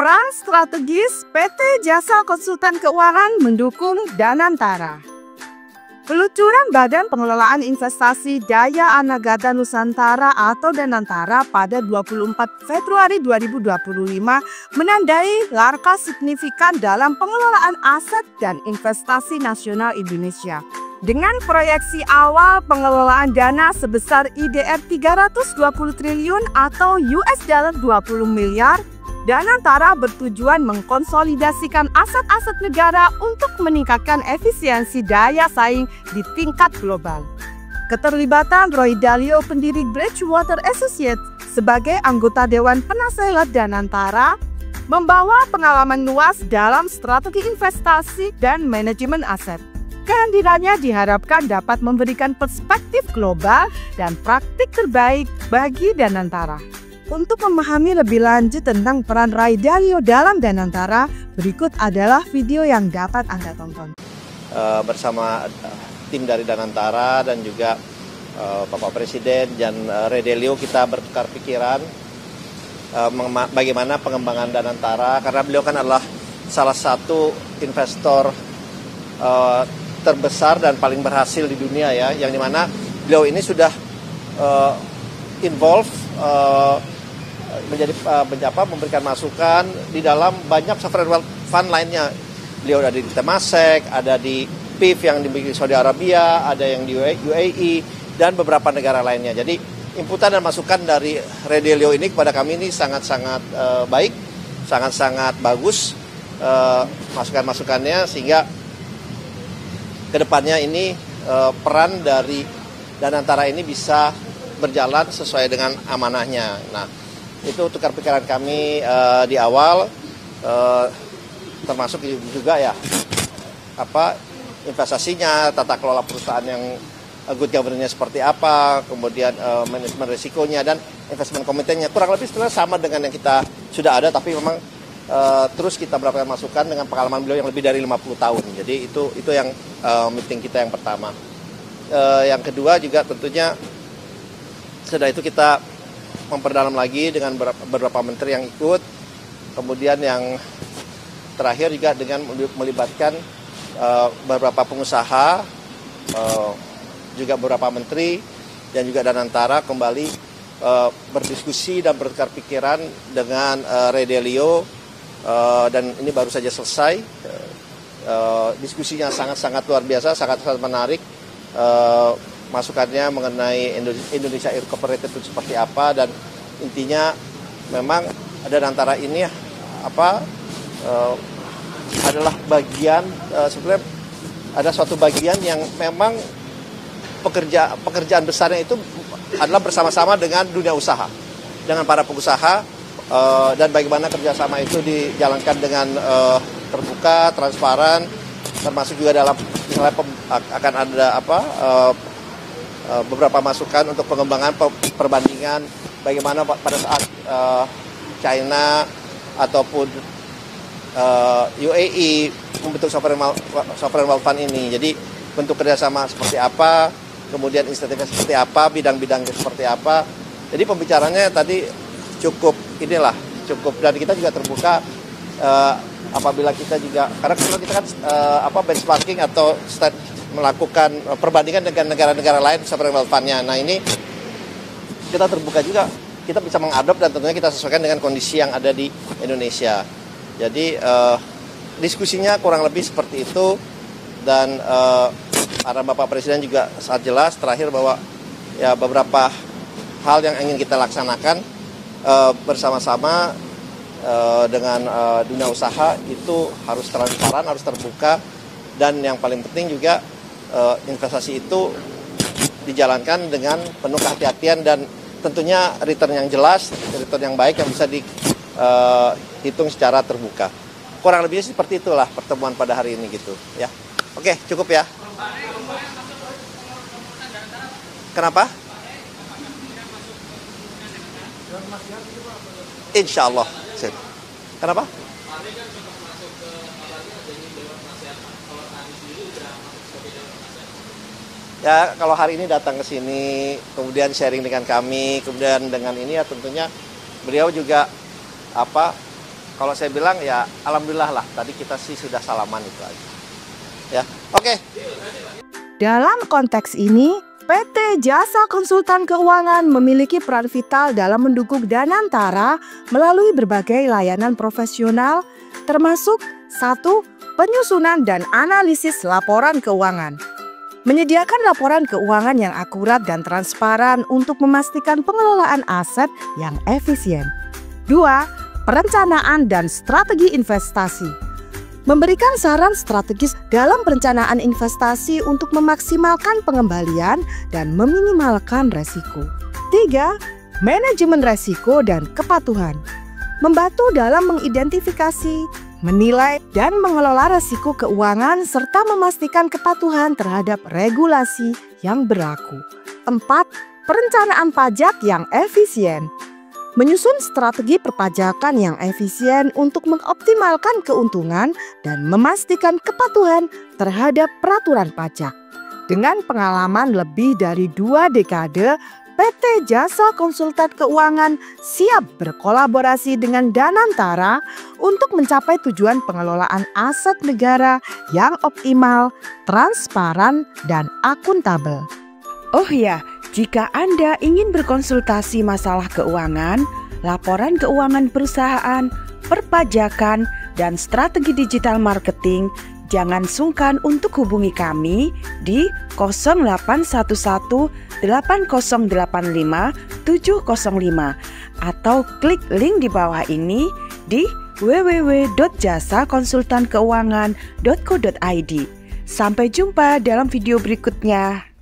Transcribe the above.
Peran strategis PT Jasa Konsultan Keuangan mendukung Danantara. Peluncuran Badan Pengelolaan Investasi Daya Anagata Nusantara atau Danantara pada 24 Februari 2025 menandai langkah signifikan dalam pengelolaan aset dan investasi nasional Indonesia. Dengan proyeksi awal pengelolaan dana sebesar IDR 320 triliun atau $20 miliar, Danantara bertujuan mengkonsolidasikan aset-aset negara untuk meningkatkan efisiensi daya saing di tingkat global. Keterlibatan Roy Dalio, pendiri Bridgewater Associates, sebagai anggota Dewan Penasehat Danantara, membawa pengalaman luas dalam strategi investasi dan manajemen aset. Kehadirannya diharapkan dapat memberikan perspektif global dan praktik terbaik bagi Danantara. Untuk memahami lebih lanjut tentang peran Roy Dalio dalam Danantara, berikut adalah video yang dapat Anda tonton. Bersama tim dari Danantara dan juga Bapak Presiden dan Roy Dalio, kita bertukar pikiran bagaimana pengembangan Danantara, karena beliau kan adalah salah satu investor terbesar dan paling berhasil di dunia ya, yang dimana beliau ini sudah memberikan masukan di dalam banyak sovereign wealth fund lainnya. Beliau ada di Temasek, ada di PIF yang dimiliki Saudi Arabia, ada yang di UAE, dan beberapa negara lainnya. Jadi inputan dan masukan dari Roy Dalio ini kepada kami ini sangat-sangat baik, sangat-sangat bagus masukan-masukannya, sehingga kedepannya ini peran dari Danantara ini bisa berjalan sesuai dengan amanahnya. Nah, itu tukar pikiran kami di awal, termasuk juga ya investasinya, tata kelola perusahaan yang good governance-nya seperti apa, kemudian manajemen risikonya dan investment committee-nya kurang lebih sebenarnya sama dengan yang kita sudah ada, tapi memang terus kita mendapatkan masukan dengan pengalaman beliau yang lebih dari 50 tahun. Jadi itu yang meeting kita yang pertama. Yang kedua juga tentunya setelah itu kita memperdalam lagi dengan beberapa menteri yang ikut. Kemudian yang terakhir juga dengan melibatkan beberapa pengusaha, juga beberapa menteri dan juga Danantara kembali berdiskusi dan bertukar pikiran dengan Roy Dalio, dan ini baru saja selesai. Diskusinya sangat-sangat luar biasa, sangat-sangat menarik. Masukannya mengenai Indonesia Incorporated itu seperti apa, dan intinya memang Danantara ini adalah bagian, sebenarnya ada suatu bagian yang memang pekerjaan besarnya itu adalah bersama-sama dengan dunia usaha, dengan para pengusaha, dan bagaimana kerjasama itu dijalankan dengan terbuka, transparan, termasuk juga dalam misalnya akan ada beberapa masukan untuk pengembangan perbandingan bagaimana pada saat China ataupun UAE membentuk sovereign wealth fund ini. Jadi bentuk kerjasama seperti apa, kemudian insentifnya seperti apa, bidang-bidangnya seperti apa. Jadi pembicaranya tadi cukup dan kita juga terbuka apabila kita juga, karena kita kan benchmarking atau melakukan perbandingan dengan negara-negara lain sovereign wealth fund-nya. Nah, ini kita terbuka juga, kita bisa mengadop dan tentunya kita sesuaikan dengan kondisi yang ada di Indonesia. Jadi diskusinya kurang lebih seperti itu, dan arahan Bapak Presiden juga sangat jelas terakhir bahwa ya beberapa hal yang ingin kita laksanakan bersama-sama dengan dunia usaha itu harus transparan, harus terbuka, dan yang paling penting juga investasi itu dijalankan dengan penuh kehati-hatian dan tentunya return yang jelas, return yang baik yang bisa dihitung secara terbuka. Kurang lebih seperti itulah pertemuan pada hari ini gitu ya. Oke, cukup ya. Kenapa? Insya Allah. Kenapa? Ya, kalau hari ini datang ke sini, kemudian sharing dengan kami, kemudian dengan ini ya tentunya beliau juga kalau saya bilang ya alhamdulillah lah, tadi kita sih sudah salaman itu aja. Ya, oke. Dalam konteks ini, PT Jasa Konsultan Keuangan memiliki peran vital dalam mendukung Danantara melalui berbagai layanan profesional, termasuk 1. Penyusunan dan analisis laporan keuangan. Menyediakan laporan keuangan yang akurat dan transparan untuk memastikan pengelolaan aset yang efisien. 2. Perencanaan dan strategi investasi. Memberikan saran strategis dalam perencanaan investasi untuk memaksimalkan pengembalian dan meminimalkan resiko. 3. Manajemen resiko dan kepatuhan. Membantu dalam mengidentifikasi, menilai, dan mengelola resiko keuangan serta memastikan kepatuhan terhadap regulasi yang berlaku. 4. Perencanaan pajak yang efisien. Menyusun strategi perpajakan yang efisien untuk mengoptimalkan keuntungan dan memastikan kepatuhan terhadap peraturan pajak. Dengan pengalaman lebih dari 2 dekade, PT Jasa Konsultan Keuangan siap berkolaborasi dengan Danantara untuk mencapai tujuan pengelolaan aset negara yang optimal, transparan, dan akuntabel. Oh ya, jika Anda ingin berkonsultasi masalah keuangan, laporan keuangan perusahaan, perpajakan, dan strategi digital marketing, jangan sungkan untuk hubungi kami di 0811 8085 705 atau klik link di bawah ini di www.jasakonsultankeuangan.co.id. Sampai jumpa dalam video berikutnya.